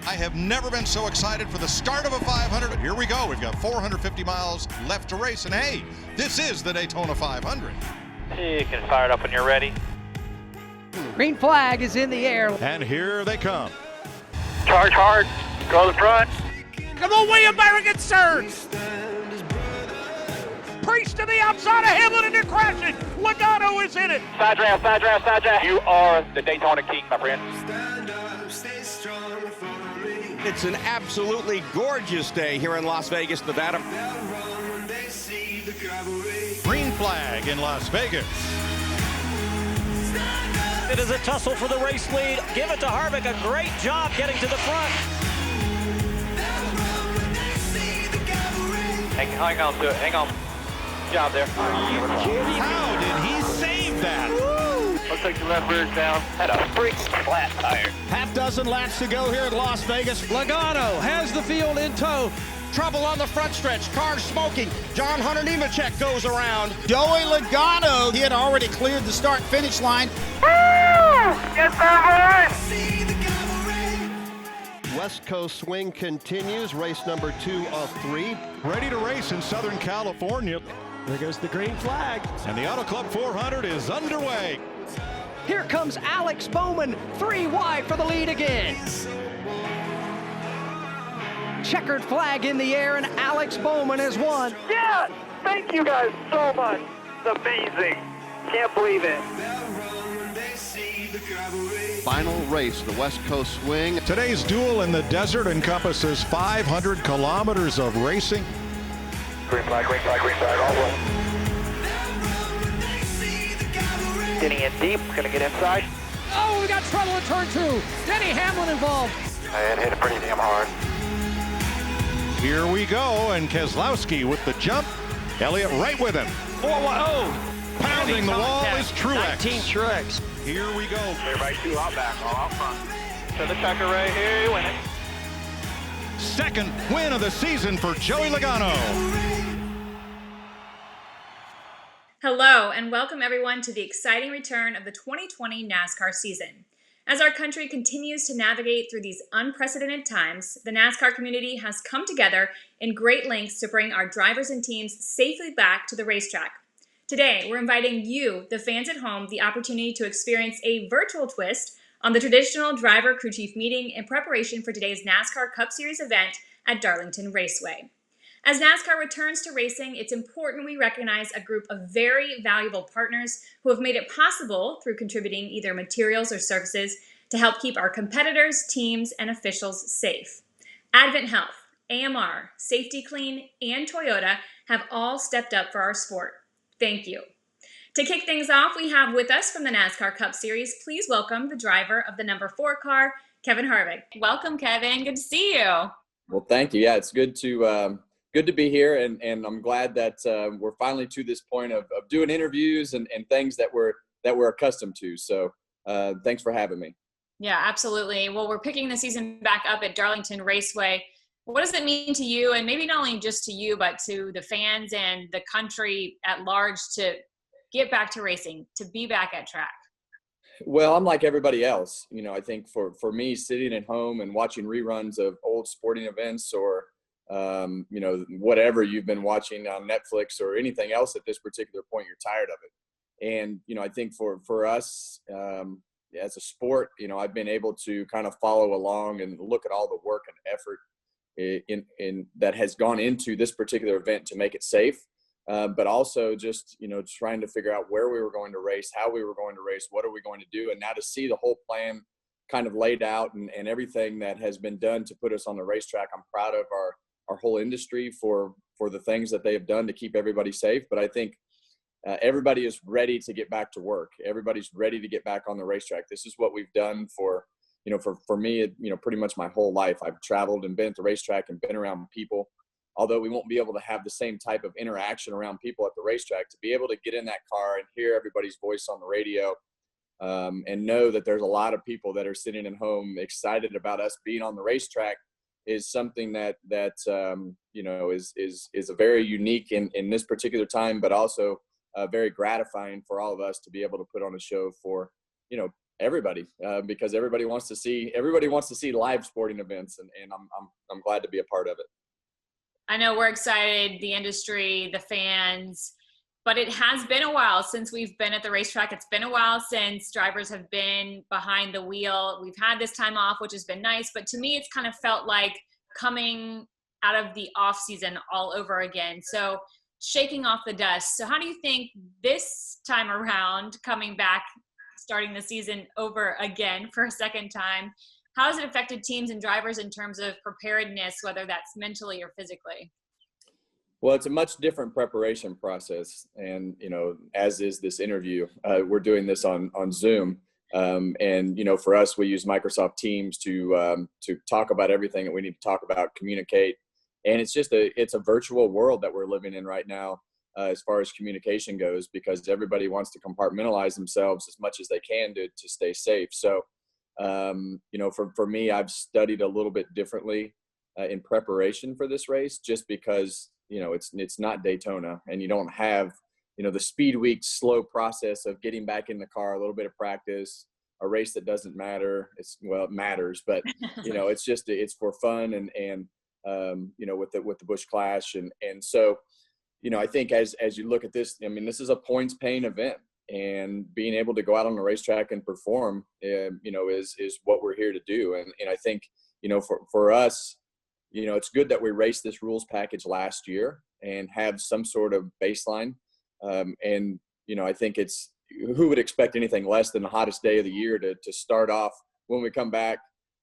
I have never been so excited for the start of a 500. Here we go. We've got 450 miles left to race, and hey, this is the Daytona 500. You can fire it up when you're ready. Green flag is in the air. And here they come. Charge hard. Go to the front. Come on, William Byron gets served. Priest to the outside of Hamilton and crashing. Logano is in it. Side draft, side draft, side draft. You are the Daytona King, my friend. It's an absolutely gorgeous day here in Las Vegas, Nevada. Green flag in Las Vegas. It is a tussle for the race lead. Give it to Harvick. A great job getting to the front. Hang on to it. Hang on. Good job there. Are you kidding me? How did he save that? Looks like the left rear's down. Had a freaking flat tire. Half dozen laps to go here at Las Vegas. Logano has the field in tow. Trouble on the front stretch. Cars smoking. John Hunter Nemechek goes around. Joey Logano, he had already cleared the start-finish line. Get that West Coast swing continues, race number 2 of 3. Ready to race in Southern California. There goes the green flag. And the Auto Club 400 is underway. Here comes Alex Bowman, 3 wide for the lead again. Checkered flag in the air, and Alex Bowman has won. Yeah! Thank you guys so much. It's amazing. Can't believe it. Final race, the West Coast swing. Today's duel in the desert encompasses 500 kilometers of racing. Green flag, green flag, green flag, all one. Getting in deep, gonna get inside. Oh, we got trouble in turn 2. Denny Hamlin involved. I hit it pretty damn hard. Here we go, and Keselowski with the jump. Elliott right with him. 4-1-0. Pounding the wall is Truex. 19 Truex. Here we go. Everybody two out back, all out front. To the checker right here, you win it. Second win of the season for Joey Logano. Hello, and welcome everyone to the exciting return of the 2020 NASCAR season. As our country continues to navigate through these unprecedented times, the NASCAR community has come together in great lengths to bring our drivers and teams safely back to the racetrack. Today, we're inviting you, the fans at home, the opportunity to experience a virtual twist on the traditional driver crew chief meeting in preparation for today's NASCAR Cup Series event at Darlington Raceway. As NASCAR returns to racing, it's important we recognize a group of very valuable partners who have made it possible through contributing either materials or services to help keep our competitors, teams, and officials safe. Advent Health, AMR, Safety Clean, and Toyota have all stepped up for our sport. Thank you. To kick things off, we have with us from the NASCAR Cup Series, please welcome the driver of the number 4 car, Kevin Harvick. Welcome, Kevin. Good to see you. Well, thank you. Yeah, it's good to be here, and I'm glad that we're finally to this point of doing interviews and things that we're accustomed to. So thanks for having me. Yeah, absolutely. Well, we're picking the season back up at Darlington Raceway. What does it mean to you, and maybe not only just to you, but to the fans and the country at large, to get back to racing, to be back at track? Well, I'm like everybody else. You know, I think for me, sitting at home and watching reruns of old sporting events or, whatever you've been watching on Netflix or anything else at this particular point, you're tired of it. And, I think for us as a sport, I've been able to kind of follow along and look at all the work and effort in that has gone into this particular event to make it safe. But also just, trying to figure out where we were going to race, how we were going to race, what are we going to do? And now to see the whole plan kind of laid out and everything that has been done to put us on the racetrack, I'm proud of our whole industry for the things that they have done to keep everybody safe. But I think everybody is ready to get back to work. Everybody's ready to get back on the racetrack. This is what we've done for me, pretty much my whole life. I've traveled and been at the racetrack and been around people. Although we won't be able to have the same type of interaction around people at the racetrack, to be able to get in that car and hear everybody's voice on the radio and know that there's a lot of people that are sitting at home excited about us being on the racetrack is something that is a very unique in this particular time, but also very gratifying for all of us to be able to put on a show for, everybody, because everybody wants to see live sporting events, and I'm glad to be a part of it. I know we're excited, the industry, the fans, but it has been a while since we've been at the racetrack. It's been a while since drivers have been behind the wheel. We've had this time off, which has been nice, but to me, it's kind of felt like coming out of the off season all over again. So shaking off the dust. So how do you think this time around, coming back, starting the season over again for a second time, how has it affected teams and drivers in terms of preparedness, whether that's mentally or physically? Well, it's a much different preparation process. And, as is this interview, we're doing this on Zoom. And, for us, we use Microsoft Teams to talk about everything that we need to talk about, communicate. And it's just it's a virtual world that we're living in right now, as far as communication goes, because everybody wants to compartmentalize themselves as much as they can to stay safe. So, for me, I've studied a little bit differently in preparation for this race, just because, it's not Daytona, and you don't have, the speed week slow process of getting back in the car, a little bit of practice, a race that doesn't matter. It matters, but it's for fun and with the Busch Clash. And so, I think as you look at this, this is a points paying event, and being able to go out on the racetrack and perform, is what we're here to do. And I think, for us, it's good that we raced this rules package last year and have some sort of baseline. And I think who would expect anything less than the hottest day of the year to start off when we come back,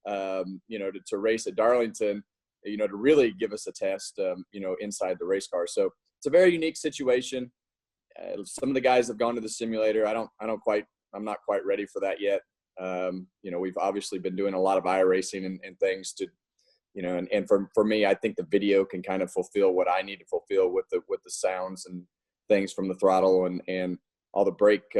to race at Darlington, to really give us a test, inside the race car. So it's a very unique situation. Some of the guys have gone to the simulator. I'm not quite ready for that yet. We've obviously been doing a lot of iRacing and things to, and for me, I think the video can kind of fulfill what I need to fulfill with the sounds and things from the throttle and all the brake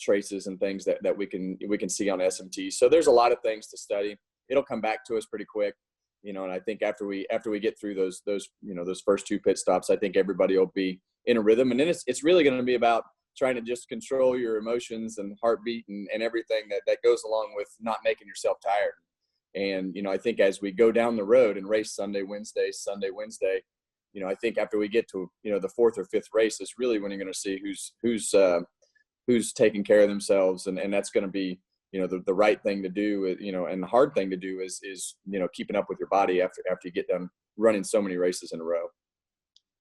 traces and things that we can see on SMT. So there's a lot of things to study. It'll come back to us pretty quick, and I think after we get through those first two pit stops, I think everybody will be in a rhythm. And then it's really going to be about trying to just control your emotions and heartbeat and everything that goes along with not making yourself tired. And, I think as we go down the road and race Sunday, Wednesday, I think after we get to, the fourth or fifth race is really when you're going to see who's taking care of themselves. And that's going to be, the right thing to do, and the hard thing to do is keeping up with your body after you get done running so many races in a row.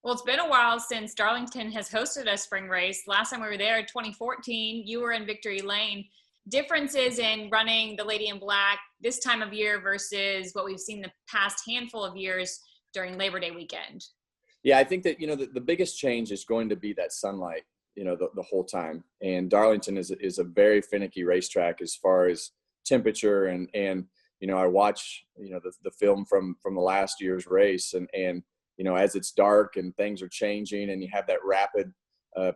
Well, it's been a while since Darlington has hosted a spring race. Last time we were there in 2014, you were in Victory Lane. Differences in running the Lady in Black this time of year versus what we've seen the past handful of years during Labor Day weekend? Yeah, I think that, the biggest change is going to be that sunlight, the whole time. And Darlington is a very finicky racetrack as far as temperature. And I watch, the film from the last year's race and as it's dark and things are changing and you have that rapid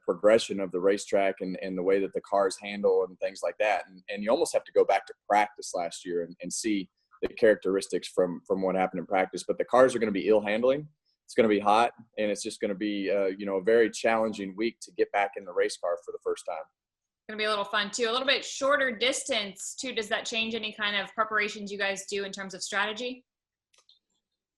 progression of the racetrack and the way that the cars handle and things like that. And you almost have to go back to practice last year and see the characteristics from what happened in practice. But the cars are going to be ill handling. It's going to be hot, and it's just going to be, a very challenging week to get back in the race car for the first time. It's going to be a little fun too. A little bit shorter distance too. Does that change any kind of preparations you guys do in terms of strategy?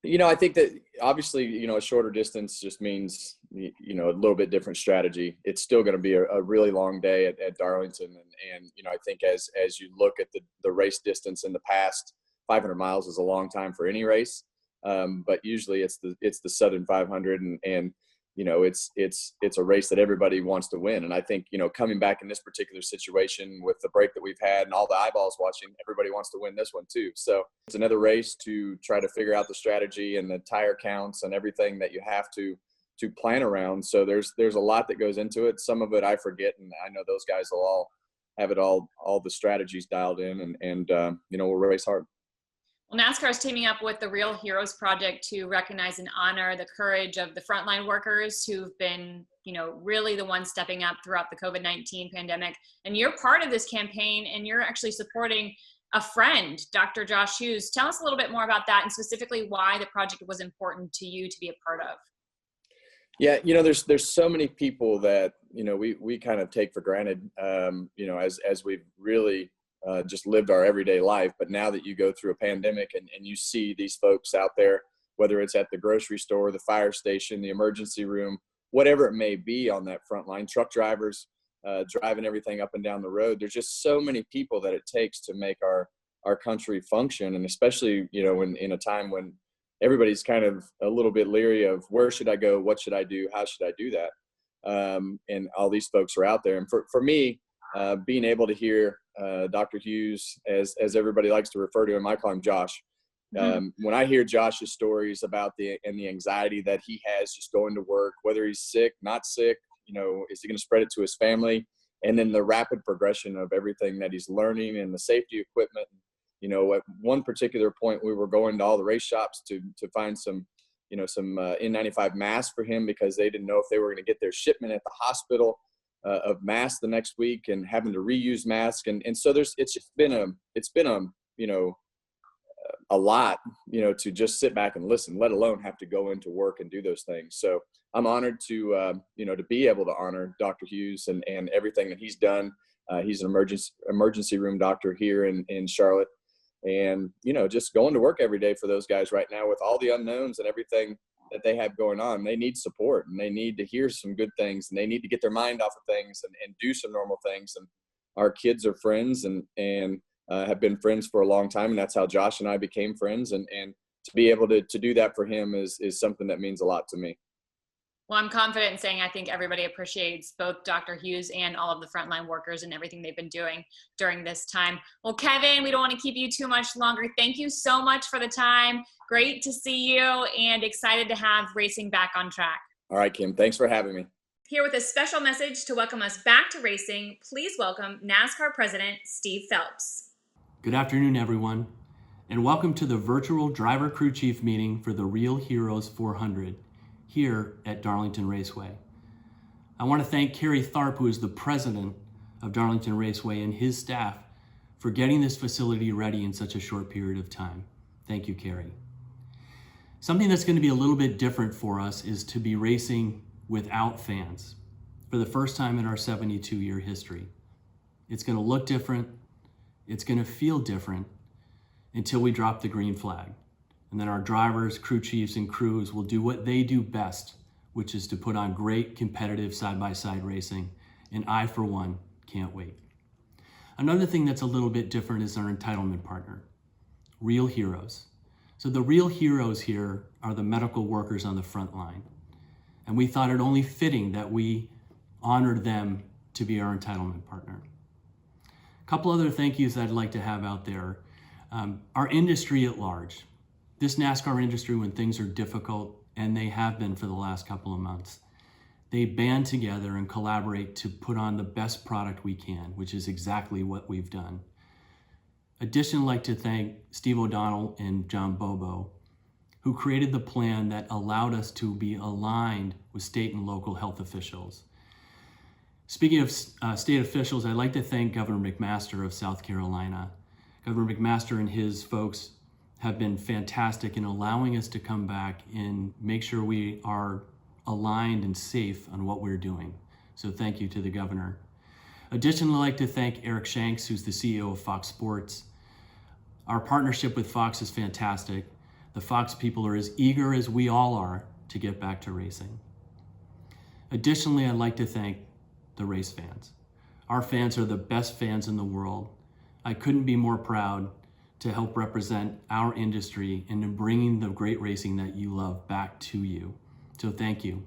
I think that obviously, a shorter distance just means, a little bit different strategy. It's still going to be a really long day at Darlington. And I think as you look at the race distance in the past, 500 miles is a long time for any race. But usually it's the Southern 500 and it's a race that everybody wants to win. And I think, coming back in this particular situation with the break that we've had and all the eyeballs watching, everybody wants to win this one too. So it's another race to try to figure out the strategy and the tire counts and everything that you have to plan around. So there's a lot that goes into it. Some of it I forget, and I know those guys will all have it all the strategies dialed in and we'll race hard. Well, NASCAR is teaming up with the Real Heroes Project to recognize and honor the courage of the frontline workers who've been, really the ones stepping up throughout the COVID-19 pandemic. And you're part of this campaign, and you're actually supporting a friend, Dr. Josh Hughes. Tell us a little bit more about that and specifically why the project was important to you to be a part of. Yeah, there's so many people that, we kind of take for granted, as we've really just lived our everyday life. But now that you go through a pandemic and you see these folks out there, whether it's at the grocery store, the fire station, the emergency room, whatever it may be on that front line, truck drivers driving everything up and down the road. There's just so many people that it takes to make our country function. And especially, in a time when everybody's kind of a little bit leery of where should I go? What should I do? How should I do that? And all these folks are out there. And for me, being able to hear Dr. Hughes, as everybody likes to refer to him, I call him Josh. When I hear Josh's stories about the anxiety that he has just going to work, whether he's sick, not sick, is he going to spread it to his family? And then the rapid progression of everything that he's learning and the safety equipment. At one particular point, we were going to all the race shops to find some N95 masks for him because they didn't know if they were going to get their shipment at the hospital of masks the next week and having to reuse masks. And so it's been a lot, to just sit back and listen, let alone have to go into work and do those things. So I'm honored to be able to honor Dr. Hughes and everything that he's done. He's an emergency room doctor here in Charlotte. And, just going to work every day for those guys right now with all the unknowns and everything that they have going on, they need support and they need to hear some good things and they need to get their mind off of things and do some normal things. And our kids are friends and have been friends for a long time. And that's how Josh and I became friends. And to be able to do that for him is something that means a lot to me. Well, I'm confident in saying I think everybody appreciates both Dr. Hughes and all of the frontline workers and everything they've been doing during this time. Well, Kevin, we don't want to keep you too much longer. Thank you so much for the time. Great to see you and excited to have racing back on track. All right, Kim, thanks for having me. Here with a special message to welcome us back to racing, please welcome NASCAR President Steve Phelps. Good afternoon, everyone, and welcome to the virtual driver crew chief meeting for the Real Heroes 400 here at Darlington Raceway. I want to thank Kerry Tharp, who is the president of Darlington Raceway, and his staff for getting this facility ready in such a short period of time. Thank you, Kerry. Something that's going to be a little bit different for us is to be racing without fans for the first time in our 72-year history. It's going to look different. It's going to feel different until we drop the green flag. And then our drivers, crew chiefs, and crews will do what they do best, which is to put on great competitive side-by-side racing. And I, for one, can't wait. Another thing that's a little bit different is our entitlement partner, Real Heroes. So the real heroes here are the medical workers on the front line. And we thought it only fitting that we honored them to be our entitlement partner. A couple other thank yous I'd like to have out there. Our industry at large. This NASCAR industry, when things are difficult, and they have been for the last couple of months, they band together and collaborate to put on the best product we can, which is exactly what we've done. Additionally, I'd like to thank Steve O'Donnell and John Bobo, who created the plan that allowed us to be aligned with state and local health officials. Speaking of state officials, I'd like to thank Governor McMaster of South Carolina. Governor McMaster and his folks have been fantastic in allowing us to come back and make sure we are aligned and safe on what we're doing. So thank you to the governor. Additionally, I'd like to thank Eric Shanks, who's the CEO of Fox Sports. Our partnership with Fox is fantastic. The Fox people are as eager as we all are to get back to racing. Additionally, I'd like to thank the race fans. Our fans are the best fans in the world. I couldn't be more proud to help represent our industry and in bringing the great racing that you love back to you. So thank you.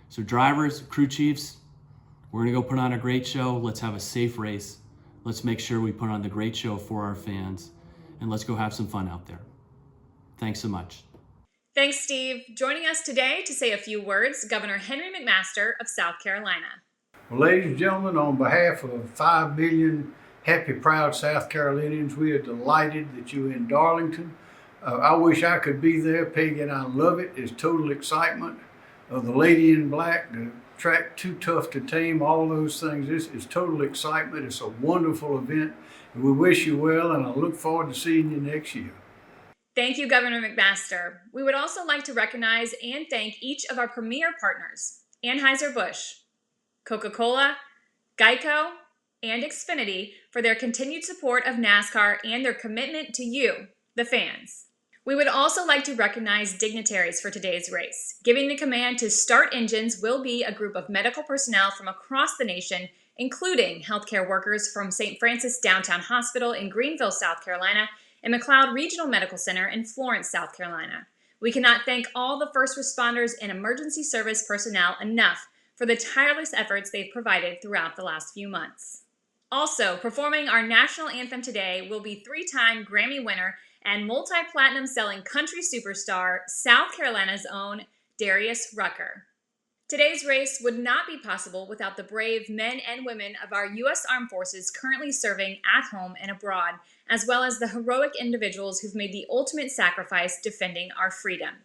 So drivers, crew chiefs, we're gonna go put on a great show. Let's have a safe race. Let's make sure we put on the great show for our fans, and let's go have some fun out there. Thanks so much. Thanks, Steve. Joining us today to say a few words, Governor Henry McMaster of South Carolina. Well, ladies and gentlemen, on behalf of 5 million happy, proud South Carolinians, we are delighted that you're in Darlington. I wish I could be there, Peggy, and I love it. It's total excitement. The lady in black, the track too tough to tame, all those things. This is total excitement. It's a wonderful event. And we wish you well, and I look forward to seeing you next year. Thank you, Governor McMaster. We would also like to recognize and thank each of our premier partners, Anheuser-Busch, Coca-Cola, Geico, and Xfinity for their continued support of NASCAR and their commitment to you, the fans. We would also like to recognize Dignitaries for today's race. Giving the command to start engines will be a group of medical personnel from across the nation, including healthcare workers from St. Francis Downtown Hospital in Greenville, South Carolina, and McLeod Regional Medical Center in Florence, South Carolina. We cannot thank all the first responders and emergency service personnel enough for the tireless efforts they've provided throughout the last few months. Also, performing our national anthem today will be three-time Grammy winner and multi-platinum selling country superstar, South Carolina's own Darius Rucker. Today's race would not be possible without the brave men and women of our U.S. Armed Forces currently serving at home and abroad, as well as the heroic individuals who've made the ultimate sacrifice defending our freedom.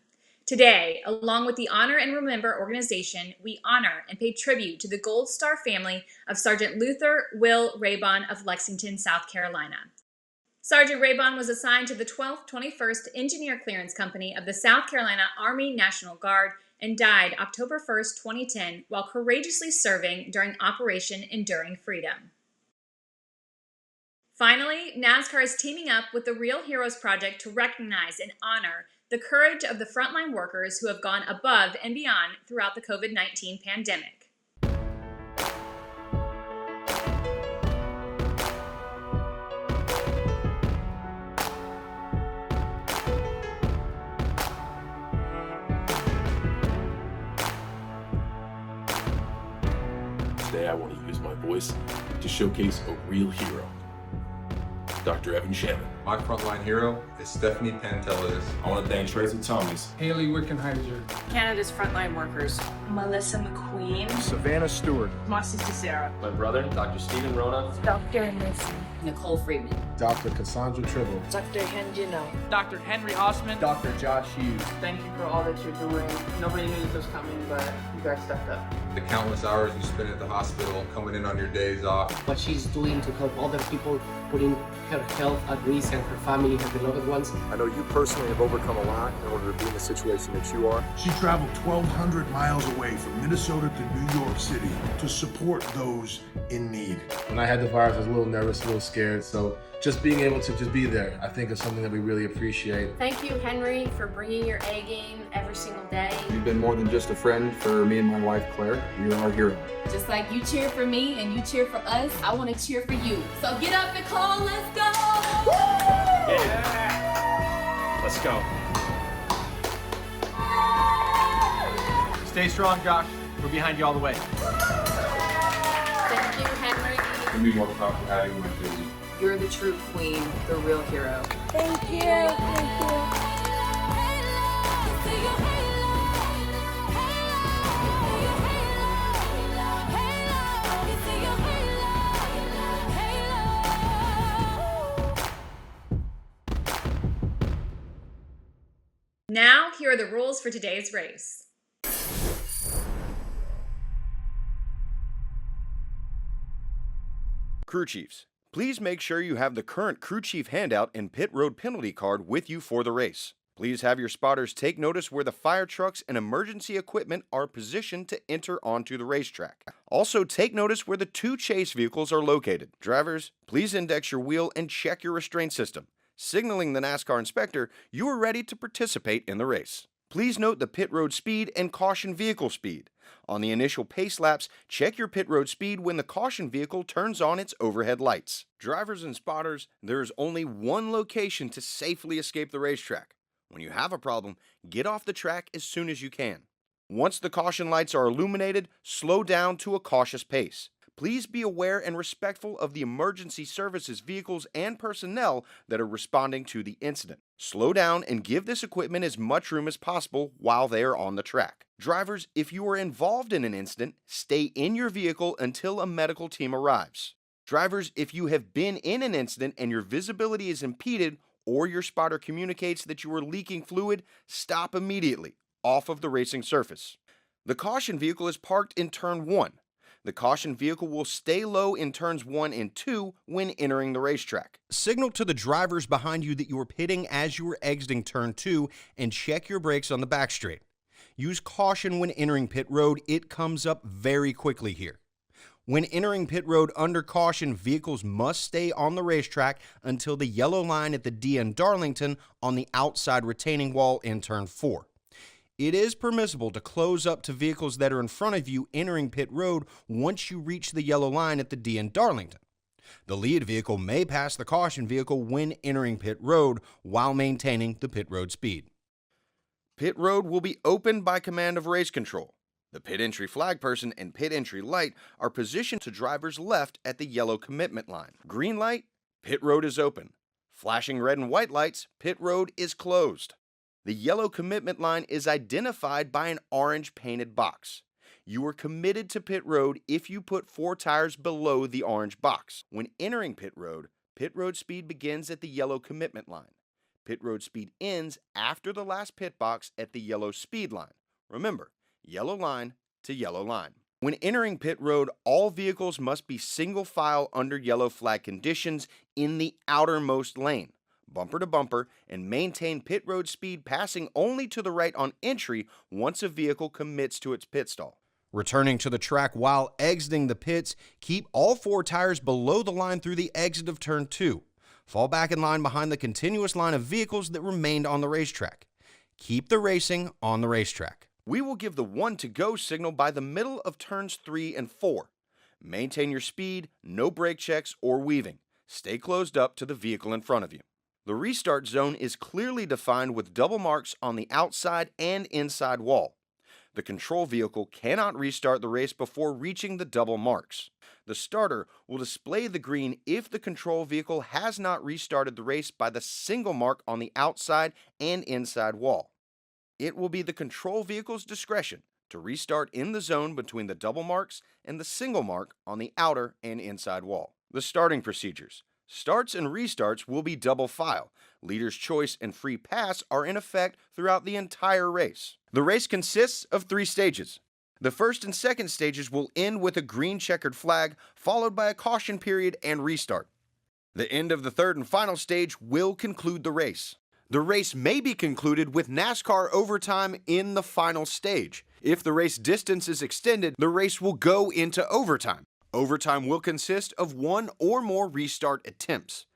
Today, along with the Honor and Remember organization, we honor and pay tribute to the Gold Star family of Sergeant Luther Will Raybon of Lexington, South Carolina. Sergeant Raybon was assigned to the 12th 21st Engineer Clearance Company of the South Carolina Army National Guard and died October 1st, 2010, while courageously serving during Operation Enduring Freedom. Finally, NASCAR is teaming up with the Real Heroes Project to recognize and honor the courage of the frontline workers who have gone above and beyond throughout the COVID-19 pandemic. Today I want to use my voice to showcase a real hero, Dr. Evan Shannon. My frontline hero is Stephanie Pantelis. I want to thank Tracy Thomas, Haley Wickenheiser, Canada's frontline workers, Melissa McQueen, Savannah Stewart, my sister Sarah, my brother, Dr. Stephen Rona, Dr. Nisi, Nicole Friedman, Dr. Cassandra Tribble, Dr. Henjino, Dr. Henry Osman, Dr. Josh Hughes. Thank you for all that you're doing. Nobody knew this was coming, but you guys stepped up. The countless hours you spend at the hospital, coming in on your days off. What she's doing to help other people, putting her health at risk and her family, her beloved ones. I know you personally have overcome a lot in order to be in the situation that you are. She traveled 1,200 miles away from Minnesota to New York City to support those in need. When I had the virus, I was a little nervous, a little scared, so just being able to just be there, I think is something that we really appreciate. Thank you, Henry, for bringing your A game every single day. You've been more than just a friend for me and my wife, Claire. You're our hero. Just like you cheer for me and you cheer for us, I want to cheer for you. So get up, Nicole, let's go! Woo! Yeah! Let's go. Stay strong, Josh. We're behind you all the way. Thank you, Henry. Couldn't be more proud for having my baby. You're the true queen, the real hero. Thank you. Thank you. Now, here are the rules for today's race. Crew chiefs, please make sure you have the current crew chief handout and pit road penalty card with you for the race. Please have your spotters take notice where the fire trucks and emergency equipment are positioned to enter onto the racetrack. Also, take notice where the two chase vehicles are located. Drivers, please index your wheel and check your restraint system, signaling the NASCAR inspector you are ready to participate in the race. Please note the pit road speed and caution vehicle speed. On the initial pace laps, check your pit road speed when the caution vehicle turns on its overhead lights. Drivers and spotters, there is only one location to safely escape the racetrack. When you have a problem, get off the track as soon as you can. Once the caution lights are illuminated, slow down to a cautious pace. Please be aware and respectful of the emergency services vehicles and personnel that are responding to the incident. Slow down and give this equipment as much room as possible while they are on the track. Drivers, if you are involved in an incident, stay in your vehicle until a medical team arrives. Drivers, if you have been in an incident and your visibility is impeded or your spotter communicates that you are leaking fluid, stop immediately off of the racing surface. The caution vehicle is parked in turn 1. The caution vehicle will stay low in turns 1 and 2 when entering the racetrack. Signal to the drivers behind you that you are pitting as you are exiting turn 2 and check your brakes on the back straight. Use caution when entering pit road. It comes up very quickly here. When entering pit road under caution, vehicles must stay on the racetrack until the yellow line at the D in Darlington on the outside retaining wall in turn 4. It is permissible to close up to vehicles that are in front of you entering pit road once you reach the yellow line at the D in Darlington. The lead vehicle may pass the caution vehicle when entering pit road while maintaining the pit road speed. Pit road will be opened by command of race control. The pit entry flag person and pit entry light are positioned to driver's left at the yellow commitment line. Green light, pit road is open. Flashing red and white lights, pit road is closed. The yellow commitment line is identified by an orange painted box. You are committed to pit road if you put 4 tires below the orange box. When entering pit road speed begins at the yellow commitment line. Pit road speed ends after the last pit box at the yellow speed line. Remember, yellow line to yellow line. When entering pit road, all vehicles must be single file under yellow flag conditions in the outermost lane, bumper to bumper, and maintain pit road speed passing only to the right on entry once a vehicle commits to its pit stall. Returning to the track while exiting the pits, keep all 4 tires below the line through the exit of turn 2. Fall back in line behind the continuous line of vehicles that remained on the racetrack. Keep the racing on the racetrack. We will give the 1 to go signal by the middle of turns 3 and 4. Maintain your speed, no brake checks or weaving. Stay closed up to the vehicle in front of you. The restart zone is clearly defined with double marks on the outside and inside wall. The control vehicle cannot restart the race before reaching the double marks. The starter will display the green if the control vehicle has not restarted the race by the single mark on the outside and inside wall. It will be the control vehicle's discretion to restart in the zone between the double marks and the single mark on the outer and inside wall. The starting procedures. Starts and restarts will be double file. Leader's choice and free pass are in effect throughout the entire race. The race consists of 3 stages. The first and second stages will end with a green checkered flag, followed by a caution period and restart. The end of the third and final stage will conclude the race. The race may be concluded with NASCAR overtime in the final stage. If the race distance is extended, the race will go into overtime. Overtime will consist of 1 or more restart attempts.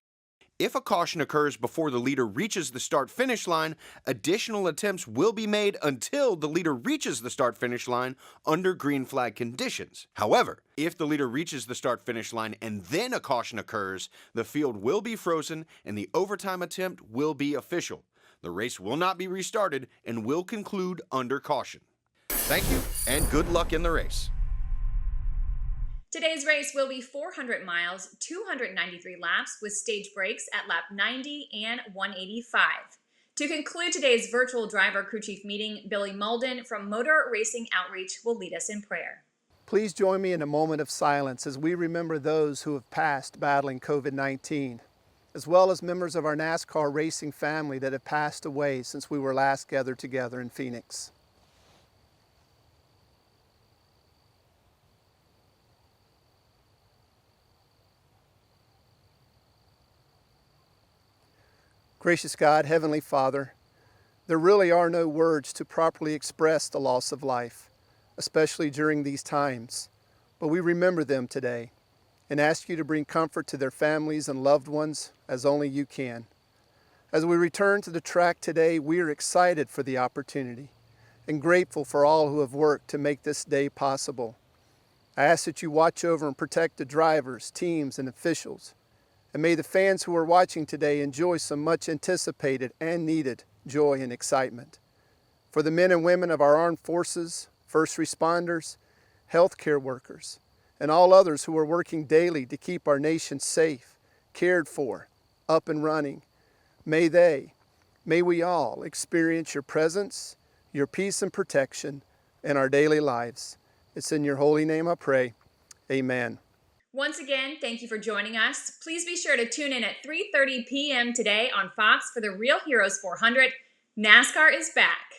If a caution occurs before the leader reaches the start-finish line, additional attempts will be made until the leader reaches the start-finish line under green flag conditions. However, if the leader reaches the start-finish line and then a caution occurs, the field will be frozen and the overtime attempt will be official. The race will not be restarted and will conclude under caution. Thank you and good luck in the race. Today's race will be 400 miles, 293 laps with stage breaks at lap 90 and 185. To conclude today's virtual driver crew chief meeting, Billy Malden from Motor Racing Outreach will lead us in prayer. Please join me in a moment of silence as we remember those who have passed battling COVID-19, as well as members of our NASCAR racing family that have passed away since we were last gathered together in Phoenix. Gracious God, Heavenly Father, there really are no words to properly express the loss of life, especially during these times, but we remember them today and ask you to bring comfort to their families and loved ones as only you can. As we return to the track today, we are excited for the opportunity and grateful for all who have worked to make this day possible. I ask that you watch over and protect the drivers, teams, and officials. And may the fans who are watching today enjoy some much anticipated and needed joy and excitement. For the men and women of our armed forces, first responders, healthcare workers, and all others who are working daily to keep our nation safe, cared for, up and running, may we all experience your presence, your peace and protection in our daily lives. It's in your holy name I pray. Amen. Once again, thank you for joining us. Please be sure to tune in at 3:30 p.m. today on Fox for the Real Heroes 400. NASCAR is back.